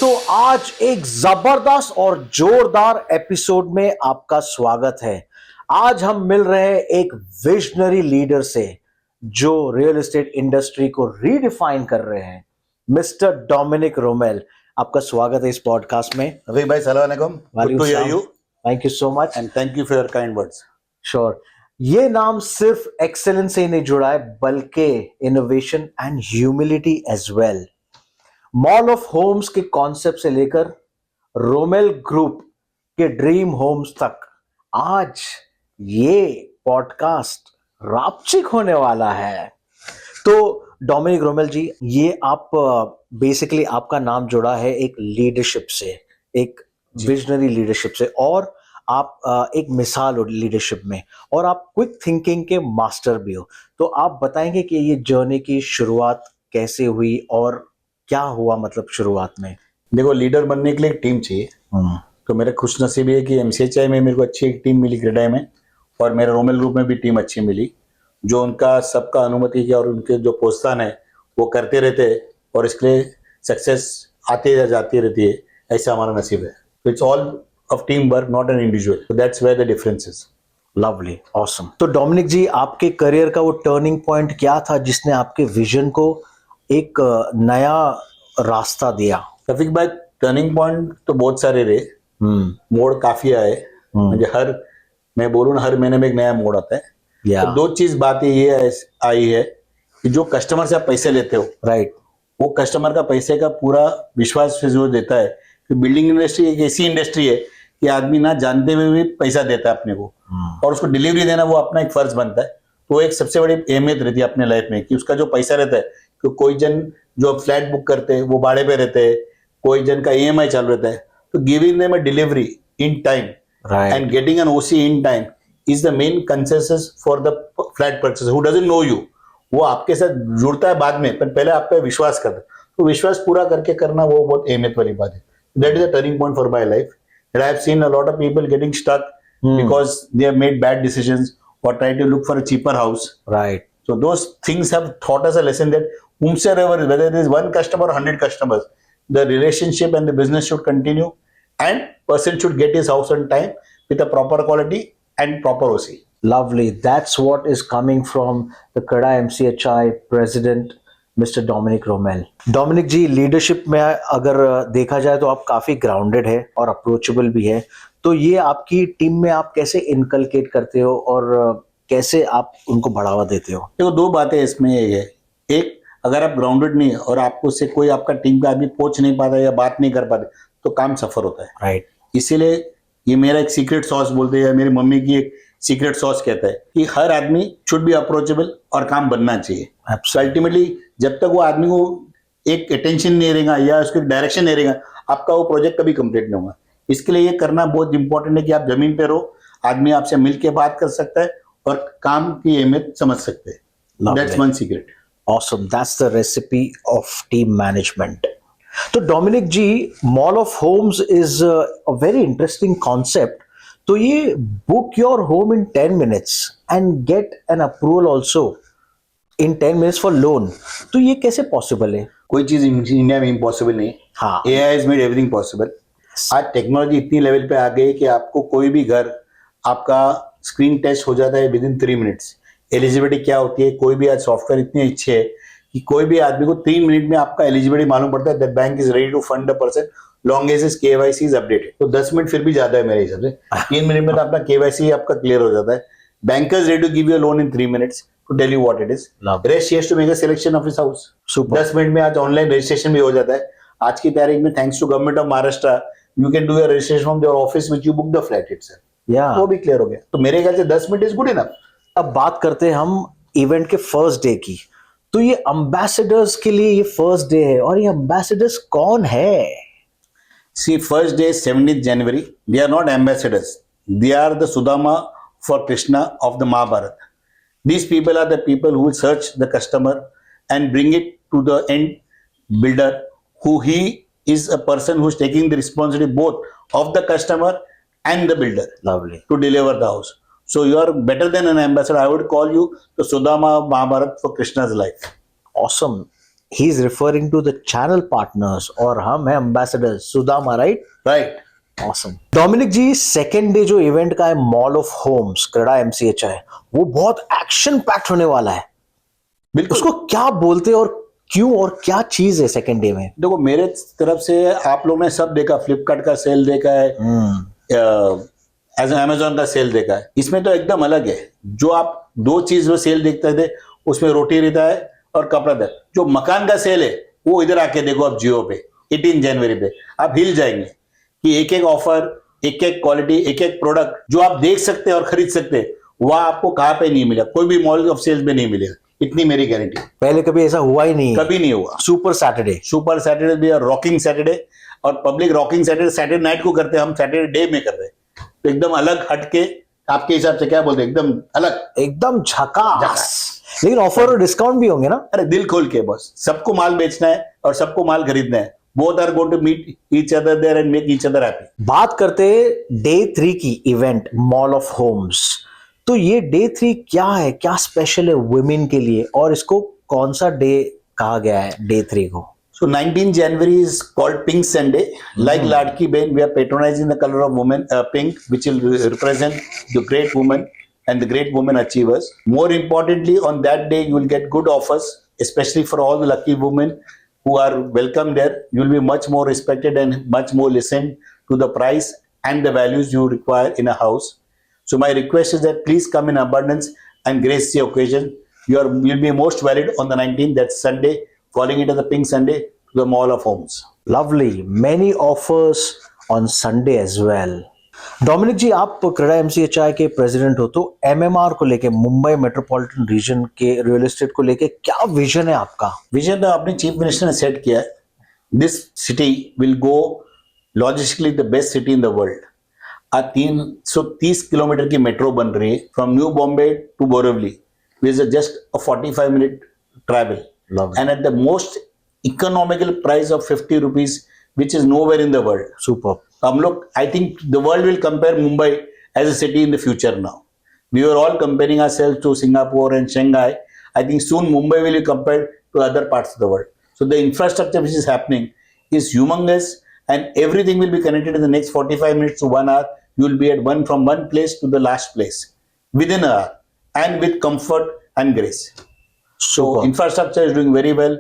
दोस्तों, आज एक जबरदस्त और जोरदार एपिसोड में आपका स्वागत है। आज हम मिल रहे हैं एक विजनरी लीडर से जो रियल एस्टेट इंडस्ट्री को रीडिफाइन कर रहे हैं, मिस्टर डोमिनिक रोमेल। आपका स्वागत है इस पॉडकास्ट में। अभी भाई सलाम अलैकुम, good to hear you, thank you so much and thank you for your kind words. Sure. ये नाम सिर्फ एक्सेलेंस से ही नहीं जुड़ा है, बल्कि innovation and humility as well. Mall of homes के कॉन्सेप्ट से लेकर रोमेल ग्रुप के ड्रीम होम्स तक, आज ये पॉडकास्ट रापचिक होने वाला है। तो डोमिनिक रोमेल जी, ये आप बेसिकली आपका नाम जुड़ा है एक लीडरशिप से, एक विजनरी लीडरशिप से, और आप एक मिसाल हो लीडरशिप में, और आप क्विक थिंकिंग के मास्टर भी हो। तो आप बताएंगे कि ये जर्नी की शुरुआत कैसे हुई और क्या हुआ, मतलब शुरुआत में? देखो, लीडर बनने के लिए एक टीम चाहिए। तो मेरे खुश नसीबी है कि एमसीएचआई में मेरे को अच्छी एक टीम मिली क्रेडाई में, और मेरे रोमेल ग्रुप में भी टीम अच्छी मिली, जो उनका सबका अनुमति किया और उनके जो प्रोत्साहन है वो करते रहते हैं, और इसके लिए सक्सेस आती जाती रहती है। ऐसा हमारा नसीब है। तो it's all of team work, not an individual. So that's where the difference is. Lovely, awesome. तो डोमिनिक जी, आपके करियर का वो टर्निंग पॉइंट क्या था जिसने आपके विजन को एक नया रास्ता दिया? रफीक भाई, टर्निंग पॉइंट तो बहुत सारे रहे, मोड़ काफी आए। मुझे मैं बोलूँ ना, हर महीने में एक नया मोड़ आता है। तो दो चीज बात ये आई है कि जो कस्टमर से आप पैसे लेते हो, राइट, वो कस्टमर का पैसे का पूरा विश्वास से जो देता है कि बिल्डिंग इंडस्ट्री एक ऐसी इंडस्ट्री है कि आदमी ना जानते हुए भी पैसा देता है अपने को, और उसको डिलीवरी देना वो अपना एक फर्ज बनता है। तो एक सबसे बड़ी अहमियत रहती है अपने लाइफ में कि उसका जो पैसा रहता है, तो कोई जन जो फ्लैट बुक करते हैं वो भाड़े पे रहते हैं, कोई जन का ईएमआई चालू रहता है, तो giving them a delivery in time and getting an OC in time is the main consensus for the flat purchase. Who doesn't know you, वो आपके साथ जुड़ता है बाद में, पर पहले आप पे विश्वास करता है। तो विश्वास पूरा करके करना वो बहुत अहमियत वाली बात है। That is a turning point for my life. I have seen a lot of people getting stuck because they have made bad decisions or try to look for a cheaper house. Right. So those things have taught us a lesson that whomsoever, whether it is one customer or 100 customers, the relationship and the business should continue, and person should get his house on time with a proper quality and proper OC. Lovely. That's what is coming from the Kada MCHI president, mister Dominic Romell. Dominic ji, leadership में अगर देखा जाए तो आप काफी grounded है और approachable भी है। तो ये आपकी टीम में आप कैसे इनकलकेट करते हो और कैसे आप उनको बढ़ावा देते हो? देखो, दो बातें इसमें ये है। एक, अगर आप ग्राउंडेड नहीं है और आपको से कोई आपका टीम का आदमी पहुंच नहीं पाता या बात नहीं कर पाते, तो काम सफर होता है। राइट। इसीलिए ये मेरा एक सीक्रेट सॉस बोलते हैं, मेरी मम्मी की एक सीक्रेट सॉस कहता है कि हर आदमी शुड बी अप्रोचेबल और काम बनना चाहिए। अल्टीमेटली जब तक वो आदमी को एक अटेंशन नहीं रहेगा या उसको डायरेक्शन नहीं रहेगा, आपका वो प्रोजेक्ट कभी कंप्लीट नहीं होगा। इसके लिए ये करना बहुत इंपॉर्टेंट है कि आप जमीन पे रहो, आदमी आपसे मिलके बात कर सकता है और काम की अहमियत समझ सकते हैं। That's one secret. Awesome, that's the recipe of team management. तो Dominic ji, mall of homes is a very interesting concept. तो ये book your home in 10 minutes and get an approval also in 10 minutes for loan, तो ये कैसे possible है? कोई चीज India में इम्पॉसिबल नहीं। हाँ, AI has made everything possible. आज टेक्नोलॉजी इतनी लेवल पे आ गई है कि आपको कोई भी घर आपका स्क्रीन टेस्ट हो जाता है विद इन 3 minutes। एलिजिबिलिटी क्या होती है, कोई भी आज सॉफ्टवेयर इतनी अच्छे है कि कोई भी आदमी को 3 मिनट में आपका एलिजिबिलिटी मालूम पड़ता है, that bank is ready to fund the person long as his KYC is updated. तो 10 मिनट फिर भी ज्यादा है मेरे हिसाब से। 3 मिनट में तो अपना केवाईसी आपका क्लियर हो जाता है। Bankers ready to give you loan in 3 minutes to tell you what it is. Rest he has to make a selection of his house. 10 minute में आज ऑनलाइन रजिस्ट्रेशन भी हो जाता है। आज की तारीख में thanks to government of Maharashtra, you can do your registration from your office which you book the flat itself. वो भी क्लियर हो गया। तो मेरे ख्याल से 10 मिनट इज गुड इनफ। अब बात करते हैं हम इवेंट के फर्स्ट डे की। तो ये एम्बेसडर्स के लिए ये फर्स्ट डे है, और ये एम्बेसडर्स कौन है? See, first day is 17th January. They are not ambassadors. They are the Sudama for Krishna of the Mahabharata. These people are the people who will search the customer and bring it to the end builder, who he is a person who is taking the responsibility both of the customer and the builder. Lovely. To deliver the house. So you are better than an ambassador. I would call you the Sudama Mahabharata for Krishna's life. Awesome. He is referring to the channel partners और हम हैं ambassador Sudama, right? Right. Awesome. Dominic ji, second day जो event का है mall of homes CREDAI MCHI, वो बहुत action packed होने वाला है। बिल्कुल। उसको क्या बोलते हैं और क्यों और क्या चीज है सेकेंड डे में? देखो, मेरे तरफ से आप लोग ने सब देखा, फ्लिपकार्ट का सेल देखा है, अमेजोन का सेल देखा है। इसमें तो एकदम अलग है। जो आप दो चीज वो सेल देखते थे, उसमें रोटी रहता है और कपड़ा था। जो मकान का सेल है वो इधर आके देखो आप जियो पे 18 जनवरी पे, आप हिल जाएंगे कि एक एक ऑफर, एक एक क्वालिटी, एक एक प्रोडक्ट जो आप देख सकते हैं और खरीद सकते हैं, वह आपको कहाँ पे नहीं मिला, कोई भी मॉल ऑफ सेल्स में नहीं मिलेगा। इतनी मेरी गारंटी। पहले कभी ऐसा हुआ ही नहीं, कभी नहीं हुआ। सुपर सैटरडे, सुपर सैटरडे भी, रॉकिंग सैटरडे, और पब्लिक रॉकिंग सैटरडे नाइट को करते हैं, हम सैटरडे डे में कर रहे हैं। तो एकदम अलग हटके, आपके हिसाब से क्या बोलते हैं, एकदम अलग, एकदम झकास। लेकिन ऑफर और डिस्काउंट भी होंगे ना? अरे दिल खोल के, बस सबको माल बेचना है और सबको माल खरीदना है। Both are going to meet each other there and make each other happy. बात करते हैं डे 3 की इवेंट मॉल ऑफ होम्स। तो ये डे 3 क्या है, क्या स्पेशल है वुमेन के लिए, और इसको कौन सा डे कहा गया है डे 3 को? So 19 January is called Pink Sunday. Like Ladki Bain, we are patronizing the color of women, pink, which will represent the great woman and the great woman achievers. More importantly, on that day, you will get good offers, especially for all the lucky women who are welcome there. You will be much more respected and much more listened to the price and the values you require in a house. So my request is that please come in abundance and grace the occasion. You'll be most valid on the 19th, that's Sunday, calling it as the Pink Sunday, to the Mall of Homes. Lovely. Many offers on Sunday as well. Dominic ji, आप CREDAI MCHI के president हो, तो MMR को लेके, Mumbai metropolitan region के real estate को लेके क्या विजन है आपका? विजन तो अपने चीफ मिनिस्टर ने सेट किया है। This city will go logistically the best city in the world. आज 330 किलोमीटर की मेट्रो बन रही है from New Bombay to Borivali, which is just a 45 minute travel, and at the most economical price of 50 rupees, which is nowhere in the world. Super. हम लोग, I think the world will compare Mumbai as a city in the future now. We were all comparing ourselves to Singapore and Shanghai. I think soon Mumbai will be compared to other parts of the world. So the infrastructure which is happening is humongous, and everything will be connected in the next 45 minutes to 1 hour. You will be from one place to the last place within an hour, and with comfort and grace. So infrastructure is doing very well.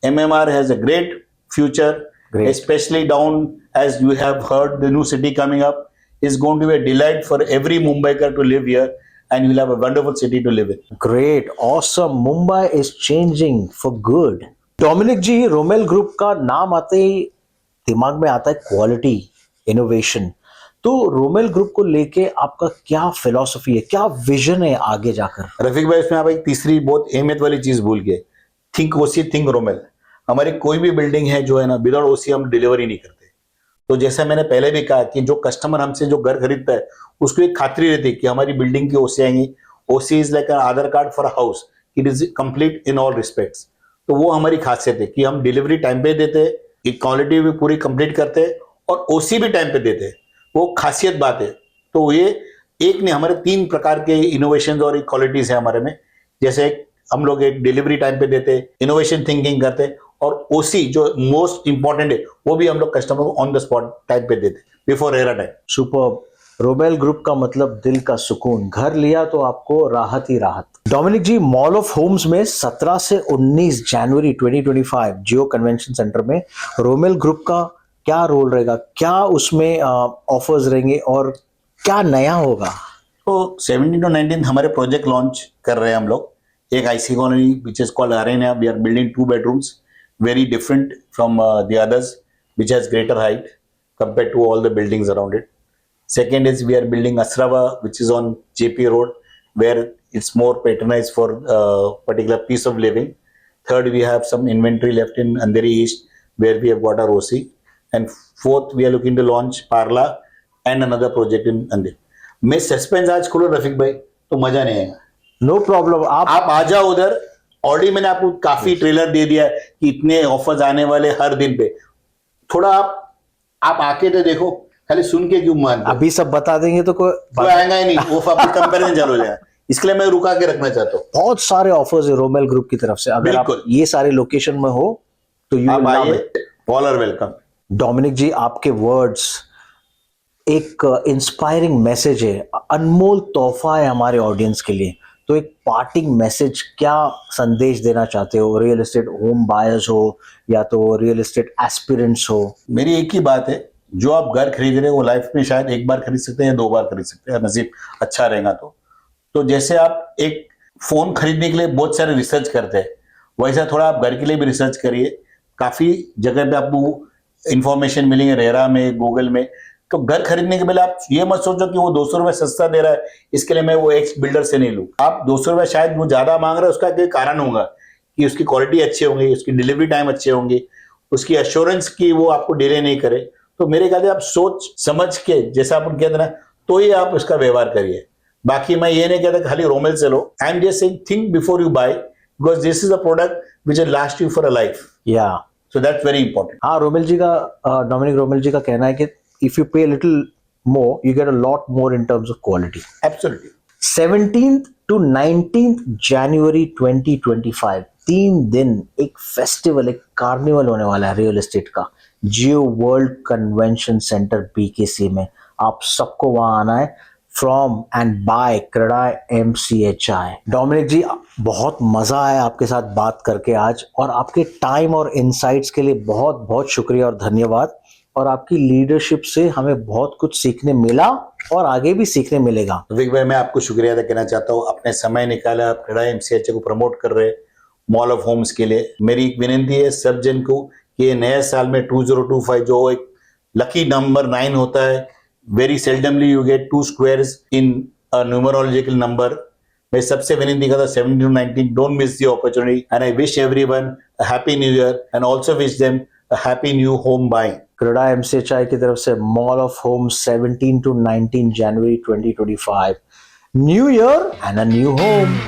MMR has a great future, especially down, as you have heard, the new city coming up is going to be a delight for every Mumbaiker to live here, and you'll have a wonderful city to live in. Great, awesome. Mumbai is changing for good. Dominic ji, Romell group का नाम आते ही दिमाग में आता है quality, innovation. तो Romell group को लेके आपका क्या फिलॉसफी है, क्या विजन है आगे जाकर? रफीक भाई, इसमें आप एक तीसरी बहुत अहमियत वाली चीज भूल गए। थिंक ओसी, थिंक रोमेल। हमारी कोई भी बिल्डिंग है जो है ना, विदाउट ओसी हम डिलीवरी नहीं करते। तो जैसा मैंने पहले भी कहा कि जो कस्टमर हमसे जो घर खरीदता है, उसको एक खातरी रहती है कि हमारी बिल्डिंग की ओसी आएंगी। ओसी is like Aadhaar card for house, it is complete in all respects. तो वो हमारी खासियत है कि हम डिलीवरी टाइम पे देते हैं, क्वालिटी भी पूरी कंप्लीट करते हैं, और ओसी भी टाइम पे देते हैं। वो खासियत बात है। तो ये एक ने हमारे 3 प्रकार के इनोवेशन और क्वालिटीज है हमारे में। जैसे हम लोग एक डिलीवरी टाइम पे देते, इनोवेशन थिंकिंग करते, और ओसी जो मोस्ट इंपॉर्टेंट है वो भी हम लोग कस्टमर को ऑन द स्पॉट टाइम पे देते, before era time. Super. Romell group का मतलब दिल का सुकून, घर लिया तो आपको राहत ही राहत। Dominic ji, mall of homes में 17 से 19 जनवरी 2025 जियो कन्वेंशन सेंटर में रोमेल ग्रुप का क्या रोल रहेगा, क्या उसमें ऑफर्स रहेंगे और क्या नया होगा? तो 17 to 19 हमारे प्रोजेक्ट लॉन्च कर रहे हैं हम लोग। एक IC colony which is called Arena, we are building 2 bedrooms, very different from the others, which has greater height compared to all the buildings around it. Second is we are building Asrava, which is on JP Road, where it's more patronized for particular piece of living. Third, we have some inventory left in Andheri East, where we have got our OC. And fourth, we are looking to launch Parla and another project in Andheri. मैं suspense आज खोलो रफीक भाई, तो मजा नहीं आएगा। No problem, आप आ जाओ उधर। ऑलरेडी मैंने आपको काफी ट्रेलर दे दिया है कि इतने ऑफर्स आने वाले हर दिन पे। थोड़ा आप आके तो देखो, खाली सुन के क्यों मानते हो? अभी सब बता देंगे तो कोई आएगा ही नहीं, वो कंपेरिजन चालू हो जाएगा। इसके लिए मैं रुका के रखना चाहता हूँ। बहुत सारे ऑफर्स है रोमेल ग्रुप की तरफ से, अगर आप बिल्कुल। ये सारे लोकेशन में हो तो यू आप विल लव आइए, it. All are welcome. Dominic ji, आपके वर्ड्स एक इंस्पायरिंग मैसेज है, अनमोल तोहफा है हमारे ऑडियंस के लिए। तो एक पार्टिंग मैसेज, क्या संदेश देना चाहते हो, रियल एस्टेट होम बायर्स हो या तो रियल एस्टेट एस्पिरेंट्स हो? मेरी एक ही बात है, जो आप घर खरीद रहे हो वो लाइफ में शायद एक बार खरीद सकते हैं या 2 बार खरीद सकते हैं, नसीब अच्छा रहेगा तो जैसे आप एक फोन खरीदने के लिए बहुत सारे रिसर्च करते हैं, वैसा थोड़ा आप घर के लिए भी रिसर्च करिए। काफी जगह पे आपको इंफॉर्मेशन मिलेंगे, रेरा में, गूगल में। तो घर खरीदने के पहले आप ये मत सोचो कि वो 200 रुपए सस्ता दे रहा है, इसके लिए मैं वो एक्स बिल्डर से नहीं लूं। आप 200 रुपए शायद वो ज्यादा मांग रहा है, उसका कोई कारण होगा कि उसकी क्वालिटी अच्छी होंगी, उसकी डिलीवरी टाइम अच्छे होंगे, उसकी एश्योरेंस की वो आपको डिले नहीं करे। तो मेरे ख्याल से आप सोच समझ के, जैसा अपन कहते हैं ना, तो ही आप उसका व्यवहार करिए। बाकी मैं ये नहीं कहता खाली रोमेल से लो। I am just saying think before you buy, because this is a product which will last you for a life. या सो दैट्स वेरी इंपॉर्टेंट। हाँ, रोमेल जी का, डोमिनिक रोमेल जी का कहना है कि if you pay little more you get a lot more in terms of quality. Absolutely. 17th to 19th जनवरी 2025, 3 दिन एक फेस्टिवल, एक कार्निवल होने वाला है रियल एस्टेट का, Jio world convention centre BKC में। आप सबको वहां आना है, from and by CREDAI MCHI। Dominic ji, बहुत मजा आया आपके साथ बात करके आज, और आपके टाइम और इनसाइट्स के लिए बहुत बहुत शुक्रिया और धन्यवाद। और आपकी लीडरशिप से हमें बहुत कुछ सीखने मिला और आगे भी सीखने मिलेगा। विक भाई, मैं आपको शुक्रिया अदा करना चाहता हूँ, अपने समय निकाला, आप क्रेडाई MCHI को प्रमोट कर रहे मॉल ऑफ होम्स के लिए। मेरी एक विनती है सब जन को कि ये नए साल में 2025 जो एक लकी नंबर 9 होता है, very सेल्डमली you get 2 squares in a numerological number. मैं सबसे विनती करता 17 to 19, don't miss the opportunity, and I wish everyone a happy new year and also wish them a happy new home buying. CREDAI MCHI की तरफ से mall of home 17 to 19 जनवरी 2025, new year and a new home.